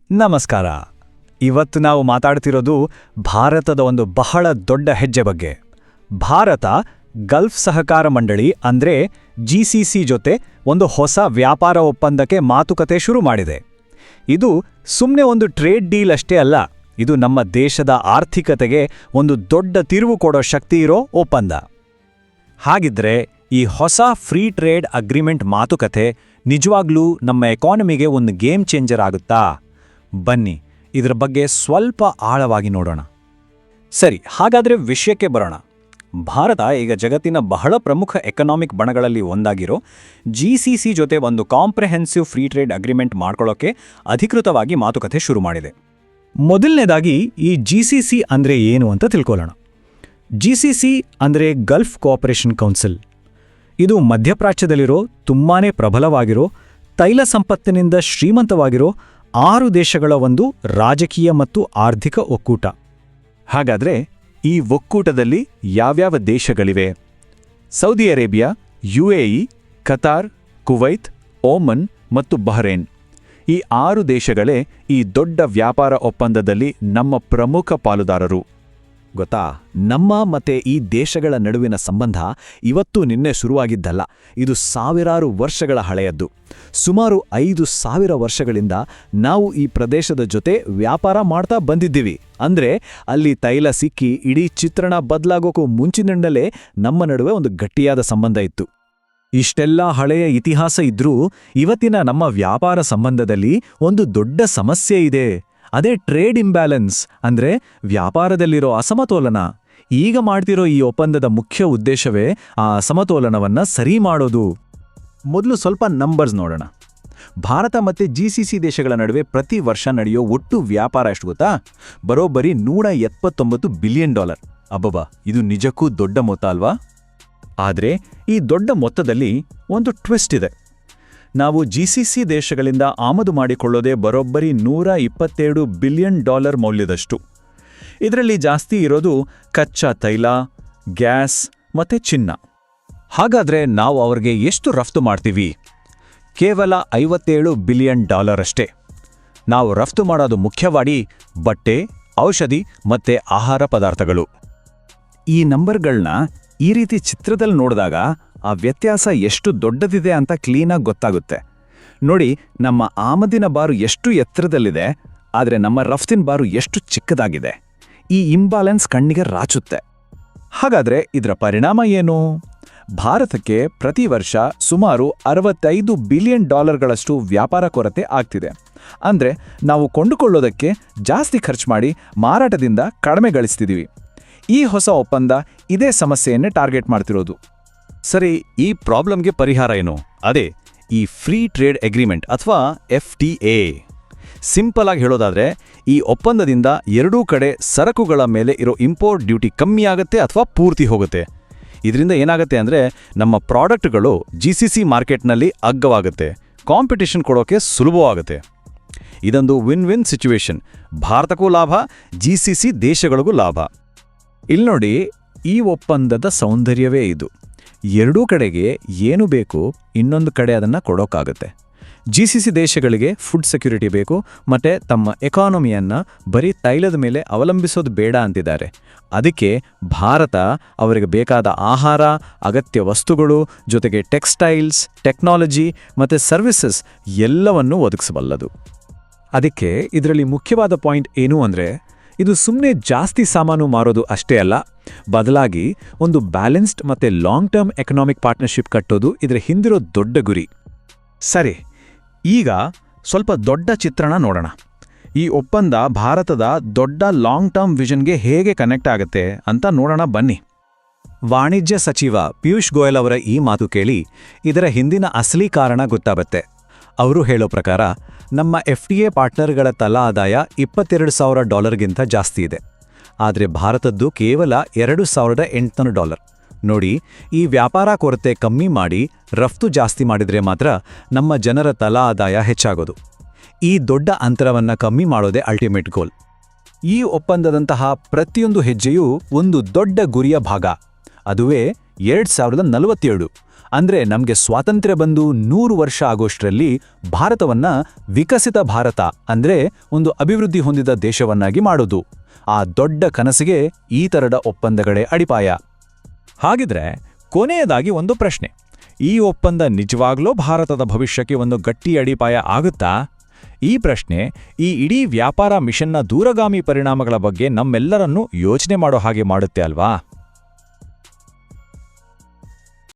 ನಮಸ್ಕಾರ. ಇವತ್ತು ನಾವು ಮಾತಾಡ್ತಿರೋದು ಭಾರತದ ಒಂದು ಬಹಳ ದೊಡ್ಡ ಹೆಜ್ಜೆ ಬಗ್ಗೆ. ಭಾರತ ಗಲ್ಫ್ ಸಹಕಾರ ಮಂಡಳಿ ಅಂದ್ರೆ ಜಿಸಿಸಿ ಜೊತೆ ಒಂದು ಹೊಸ ವ್ಯಾಪಾರ ಒಪ್ಪಂದಕ್ಕೆ ಮಾತುಕತೆ ಶುರು ಮಾಡಿದೆ. ಇದು ಸುಮ್ಮನೆ ಒಂದು ಟ್ರೇಡ್ ಡೀಲ್ ಅಷ್ಟೇ ಅಲ್ಲ, ಇದು ನಮ್ಮ ದೇಶದ ಆರ್ಥಿಕತೆಗೆ ಒಂದು ದೊಡ್ಡ ತಿರುವು ಕೊಡೋ ಶಕ್ತಿ ಇರೋ ಒಪ್ಪಂದ. ಹಾಗಿದ್ರೆ ಈ ಹೊಸ ಫ್ರೀ ಟ್ರೇಡ್ ಅಗ್ರಿಮೆಂಟ್ ಮಾತುಕತೆ ನಿಜವಾಗ್ಲೂ ನಮ್ಮ ಎಕಾನಮಿಗೆ ಒಂದು ಗೇಮ್ ಚೇಂಜರ್ ಆಗುತ್ತಾ? ಬನ್ನಿ ಇದರ ಬಗ್ಗೆ ಸ್ವಲ್ಪ ಆಳವಾಗಿ ನೋಡೋಣ. ಸರಿ, ಹಾಗಾದ್ರೆ ವಿಷಯಕ್ಕೆ ಬರೋಣ. ಭಾರತ ಈಗ ಜಗತ್ತಿನ ಬಹಳ ಪ್ರಮುಖ ಎಕನಾಮಿಕ್ ಬಣಗಳಲ್ಲಿ ಒಂದಾಗಿರೋ ಜಿಸಿಸಿ ಜೊತೆ ಒಂದು ಕಾಂಪ್ರಿಹೆನ್ಸಿವ್ ಫ್ರೀ ಟ್ರೇಡ್ ಅಗ್ರಿಮೆಂಟ್ ಮಾಡ್ಕೊಳ್ಳೋಕೆ ಅಧಿಕೃತವಾಗಿ ಮಾತುಕತೆ ಶುರು ಮಾಡಿದೆ. ಮೊದಲನೇದಾಗಿ ಈ ಜಿಸಿಸಿ ಅಂದ್ರೆ ಏನು ಅಂತ ತಿಳ್ಕೊಳ್ಳೋಣ. ಜಿಸಿಸಿ ಅಂದ್ರೆ ಗಲ್ಫ್ ಕೋಆಪರೇಷನ್ ಕೌನ್ಸಿಲ್. ಇದು ಮಧ್ಯಪ್ರಾಚ್ಯದಲ್ಲಿರೋ ತುಂಬಾನೇ ಪ್ರಬಲವಾಗಿರೋ, ತೈಲ ಸಂಪತ್ತಿನಿಂದ ಶ್ರೀಮಂತವಾಗಿರೋ 6 ದೇಶಗಳ ಒಂದು ರಾಜಕೀಯ ಮತ್ತು ಆರ್ಥಿಕ ಒಕ್ಕೂಟ. ಹಾಗಾದ್ರೆ ಈ ಒಕ್ಕೂಟದಲ್ಲಿ ಯಾವ್ಯಾವ ದೇಶಗಳಿವೆ? Saudi Arabia, UAE, Qatar, Kuwait, Oman ಮತ್ತು ಬಹ್ರೇನ್. ಈ 6 ದೇಶಗಳೇ ಈ ದೊಡ್ಡ ವ್ಯಾಪಾರ ಒಪ್ಪಂದದಲ್ಲಿ ನಮ್ಮ ಪ್ರಮುಖ ಪಾಲುದಾರರು. ಗೊತ್ತಾ, ನಮ್ಮ ಮತ್ತೆ ಈ ದೇಶಗಳ ನಡುವಿನ ಸಂಬಂಧ ಇವತ್ತು ನಿನ್ನೆ ಶುರುವಾಗಿದ್ದಲ್ಲ. ಇದು ಸಾವಿರಾರು ವರ್ಷಗಳ ಹಳೆಯದ್ದು. ಸುಮಾರು 5,000 ವರ್ಷಗಳಿಂದ ನಾವು ಈ ಪ್ರದೇಶದ ಜೊತೆ ವ್ಯಾಪಾರ ಮಾಡ್ತಾ ಬಂದಿದ್ದೀವಿ. ಅಂದ್ರೆ ಅಲ್ಲಿ ತೈಲ ಸಿಕ್ಕಿ ಇಡೀ ಚಿತ್ರಣ ಬದಲಾಗೋಕ್ಕೂ ಮುಂಚಿನಿಂದಲೇ ನಮ್ಮ ನಡುವೆ ಒಂದು ಗಟ್ಟಿಯಾದ ಸಂಬಂಧ ಇತ್ತು. ಇಷ್ಟೆಲ್ಲ ಹಳೆಯ ಇತಿಹಾಸ ಇದ್ರೂ ಇವತ್ತಿನ ನಮ್ಮ ವ್ಯಾಪಾರ ಸಂಬಂಧದಲ್ಲಿ ಒಂದು ದೊಡ್ಡ ಸಮಸ್ಯೆ ಇದೆ. ಅದೇ ಟ್ರೇಡ್ ಇಂಬ್ಯಾಲೆನ್ಸ್, ಅಂದ್ರೆ ವ್ಯಾಪಾರದಲ್ಲಿರೋ ಅಸಮತೋಲನ. ಈಗ ಮಾಡ್ತಿರೋ ಈ ಒಪ್ಪಂದದ ಮುಖ್ಯ ಉದ್ದೇಶವೇ ಆ ಅಸಮತೋಲನವನ್ನ ಸರಿ ಮಾಡೋದು. ಮೊದಲು ಸ್ವಲ್ಪ ನಂಬರ್ಸ್ ನೋಡೋಣ. ಭಾರತ ಮತ್ತೆ ಜಿಸಿಸಿ ದೇಶಗಳ ನಡುವೆ ಪ್ರತಿ ವರ್ಷ ನಡೆಯೋ ಒಟ್ಟು ವ್ಯಾಪಾರ ಎಷ್ಟು ಗೊತ್ತಾ? ಬರೋಬ್ಬರಿ $179 ಬಿಲಿಯನ್. ಅಬ್ಬಬ್ಬಾ, ಇದು ನಿಜಕ್ಕೂ ದೊಡ್ಡ ಮೊತ್ತ ಅಲ್ವಾ? ಆದ್ರೆ ಈ ದೊಡ್ಡ ಮೊತ್ತದಲ್ಲಿ ಒಂದು ಟ್ವಿಸ್ಟ್ ಇದೆ. ನಾವು ಜಿಸಿಸಿ ದೇಶಗಳಿಂದ ಆಮದು ಮಾಡಿಕೊಳ್ಳೋದೇ ಬರೋಬ್ಬರಿ $127 ಬಿಲಿಯನ್ ಮೌಲ್ಯದಷ್ಟು. ಇದರಲ್ಲಿ ಜಾಸ್ತಿ ಇರೋದು ಕಚ್ಚಾ ತೈಲ, ಗ್ಯಾಸ್ ಮತ್ತೆ ಚಿನ್ನ. ಹಾಗಾದ್ರೆ ನಾವು ಅವ್ರಿಗೆ ಎಷ್ಟು ರಫ್ತು ಮಾಡ್ತೀವಿ? ಕೇವಲ $57 ಬಿಲಿಯನ್ ಅಷ್ಟೇ. ನಾವು ರಫ್ತು ಮಾಡೋದು ಮುಖ್ಯವಾಗಿ ಬಟ್ಟೆ, ಔಷಧಿ ಮತ್ತೆ ಆಹಾರ ಪದಾರ್ಥಗಳು. ಈ ನಂಬರ್ಗಳನ್ನ ಈ ರೀತಿ ಚಿತ್ರದಲ್ಲಿ ನೋಡಿದಾಗ ಆ ವ್ಯತ್ಯಾಸ ಎಷ್ಟು ದೊಡ್ಡದಿದೆ ಅಂತ ಕ್ಲೀನಾಗಿ ಗೊತ್ತಾಗುತ್ತೆ. ನೋಡಿ, ನಮ್ಮ ಆಮದಿನ ಬಾರು ಎಷ್ಟು ಎತ್ತರದಲ್ಲಿದೆ, ಆದರೆ ನಮ್ಮ ರಫ್ತಿನ ಬಾರು ಎಷ್ಟು ಚಿಕ್ಕದಾಗಿದೆ. ಈ ಇಂಬ್ಯಾಲೆನ್ಸ್ ಕಣ್ಣಿಗೆ ರಾಚುತ್ತೆ. ಹಾಗಾದ್ರೆ ಇದರ ಪರಿಣಾಮ ಏನು? ಭಾರತಕ್ಕೆ ಪ್ರತಿ ವರ್ಷ ಸುಮಾರು $65 ಬಿಲಿಯನ್ ವ್ಯಾಪಾರ ಕೊರತೆ ಆಗ್ತಿದೆ. ಅಂದ್ರೆ ನಾವು ಕೊಂಡುಕೊಳ್ಳೋದಕ್ಕೆ ಜಾಸ್ತಿ ಖರ್ಚು ಮಾಡಿ ಮಾರಾಟದಿಂದ ಕಡಿಮೆ ಗಳಿಸ್ತಿದ್ದೀವಿ. ಈ ಹೊಸ ಒಪ್ಪಂದ ಇದೇ ಸಮಸ್ಯೆಯನ್ನೇ ಟಾರ್ಗೆಟ್ ಮಾಡ್ತಿರೋದು. ಸರಿ, ಈ ಪ್ರಾಬ್ಲಮ್ಗೆ ಪರಿಹಾರ ಏನು? ಅದೇ ಈ ಫ್ರೀ ಟ್ರೇಡ್ ಅಗ್ರಿಮೆಂಟ್ ಅಥವಾ FTA. ಸಿಂಪಲ್ ಆಗಿ ಹೇಳೋದಾದ್ರೆ ಈ ಒಪ್ಪಂದದಿಂದ ಎರಡೂ ಕಡೆ ಸರಕುಗಳ ಮೇಲೆ ಇರೋ ಇಂಪೋರ್ಟ್ ಡ್ಯೂಟಿ ಕಮ್ಮಿ ಆಗುತ್ತೆ ಅಥವಾ ಪೂರ್ತಿ ಹೋಗುತ್ತೆ. ಇದರಿಂದ ಏನಾಗುತ್ತೆ ಅಂದ್ರೆ ನಮ್ಮ ಪ್ರಾಡಕ್ಟ್ಗಳು ಜಿಸಿಸಿ ಮಾರ್ಕೆಟ್ನಲ್ಲಿ ಅಗ್ಗವಾಗುತ್ತೆ, ಕಾಂಪಿಟೇಷನ್ ಕೊಡೋಕೆ ಸುಲಭವಾಗುತ್ತೆ. ಇದೊಂದು ವಿನ್ ವಿನ್ ಸಿಚುವೇಶನ್. ಭಾರತಕ್ಕೂ ಲಾಭ, ಜಿಸಿಸಿ ದೇಶಗಳಿಗೂ ಲಾಭ. ಇಲ್ಲಿ ನೋಡಿ, ಈ ಒಪ್ಪಂದದ ಸೌಂದರ್ಯವೇ ಇದು. ಎರಡೂ ಕಡೆಗೆ ಏನು ಬೇಕು, ಇನ್ನೊಂದು ಕಡೆ ಅದನ್ನು ಕೊಡೋಕ್ಕಾಗುತ್ತೆ. ಜಿಸಿಸಿ ದೇಶಗಳಿಗೆ ಫುಡ್ ಸೆಕ್ಯೂರಿಟಿ ಬೇಕು, ಮತ್ತೆ ತಮ್ಮ ಎಕಾನಮಿಯನ್ನು ಬರೀ ತೈಲದ ಮೇಲೆ ಅವಲಂಬಿಸೋದು ಬೇಡ ಅಂತಿದ್ದಾರೆ. ಅದಕ್ಕೆ ಭಾರತ ಅವರಿಗೆ ಬೇಕಾದ ಆಹಾರ, ಅಗತ್ಯ ವಸ್ತುಗಳು, ಜೊತೆಗೆ ಟೆಕ್ಸ್ಟೈಲ್ಸ್, ಟೆಕ್ನಾಲಜಿ ಮತ್ತು ಸರ್ವಿಸಸ್ ಎಲ್ಲವನ್ನೂ ಒದಗಿಸಬಲ್ಲದು. ಅದಕ್ಕೆ ಇದರಲ್ಲಿ ಮುಖ್ಯವಾದ ಪಾಯಿಂಟ್ ಏನು ಅಂದರೆ, ಇದು ಸುಮ್ಮನೆ ಜಾಸ್ತಿ ಸಾಮಾನು ಮಾರೋದು ಅಷ್ಟೇ ಅಲ್ಲ, ಬದಲಾಗಿ ಒಂದು ಬ್ಯಾಲೆನ್ಸ್ಡ್ ಮತ್ತೆ ಲಾಂಗ್ ಟರ್ಮ್ ಎಕನಾಮಿಕ್ ಪಾರ್ಟ್ನರ್ಶಿಪ್ ಕಟ್ಟೋದು ಇದರ ಹಿಂದಿರೋ ದೊಡ್ಡ ಗುರಿ. ಸರಿ, ಈಗ ಸ್ವಲ್ಪ ದೊಡ್ಡ ಚಿತ್ರಣ ನೋಡೋಣ. ಈ ಒಪ್ಪಂದ ಭಾರತದ ದೊಡ್ಡ ಲಾಂಗ್ ಟರ್ಮ್ ವಿಷನ್ಗೆ ಹೇಗೆ ಕನೆಕ್ಟ್ ಆಗುತ್ತೆ ಅಂತ ನೋಡೋಣ ಬನ್ನಿ. ವಾಣಿಜ್ಯ ಸಚಿವ ಪಿಯೂಷ್ ಗೋಯಲ್ ಅವರ ಈ ಮಾತು ಕೇಳಿ ಇದರ ಹಿಂದಿನ ಅಸಲಿ ಕಾರಣ ಗೊತ್ತಾಗುತ್ತೆ. ಅವರು ಹೇಳೋ ಪ್ರಕಾರ ನಮ್ಮ FTA ಪಾರ್ಟ್ನರ್ಗಳ ತಲಾ ಆದಾಯ $22,000 ಜಾಸ್ತಿ ಇದೆ. ಆದರೆ ಭಾರತದ್ದು ಕೇವಲ $2,800. ನೋಡಿ, ಈ ವ್ಯಾಪಾರ ಕೊರತೆ ಕಮ್ಮಿ ಮಾಡಿ ರಫ್ತು ಜಾಸ್ತಿ ಮಾಡಿದ್ರೆ ಮಾತ್ರ ನಮ್ಮ ಜನರ ತಲಾ ಆದಾಯ ಹೆಚ್ಚಾಗೋದು. ಈ ದೊಡ್ಡ ಅಂತರವನ್ನು ಕಮ್ಮಿ ಮಾಡೋದೇ ಅಲ್ಟಿಮೇಟ್ ಗೋಲ್. ಈ ಒಪ್ಪಂದದಂತಹ ಪ್ರತಿಯೊಂದು ಹೆಜ್ಜೆಯೂ ಒಂದು ದೊಡ್ಡ ಗುರಿಯ ಭಾಗ. ಅದುವೇ 2047, ಅಂದ್ರೆ ನಮ್ಗೆ ಸ್ವಾತಂತ್ರ್ಯ ಬಂದು 100 ವರ್ಷ ಆಗೋಷ್ಟರಲ್ಲಿ ಭಾರತವನ್ನ ವಿಕಸಿತ ಭಾರತ ಅಂದ್ರೆ ಒಂದು ಅಭಿವೃದ್ಧಿ ಹೊಂದಿದ ದೇಶವನ್ನಾಗಿ ಮಾಡೋದು. ಆ ದೊಡ್ಡ ಕನಸಿಗೆ ಈ ತರದ ಒಪ್ಪಂದಗಳೇ ಅಡಿಪಾಯ. ಹಾಗಿದ್ರೆ ಕೊನೆಯದಾಗಿ ಒಂದು ಪ್ರಶ್ನೆ. ಈ ಒಪ್ಪಂದ ನಿಜವಾಗ್ಲೂ ಭಾರತದ ಭವಿಷ್ಯಕ್ಕೆ ಒಂದು ಗಟ್ಟಿ ಅಡಿಪಾಯ ಆಗುತ್ತಾ? ಈ ಪ್ರಶ್ನೆ ಈ ಇಡೀ ವ್ಯಾಪಾರ ಮಿಷನ್ನ ದೂರಗಾಮಿ ಪರಿಣಾಮಗಳ ಬಗ್ಗೆ ನಮ್ಮೆಲ್ಲರನ್ನೂ ಯೋಚನೆ ಮಾಡೋ ಹಾಗೆ ಮಾಡುತ್ತೆ ಅಲ್ವಾ?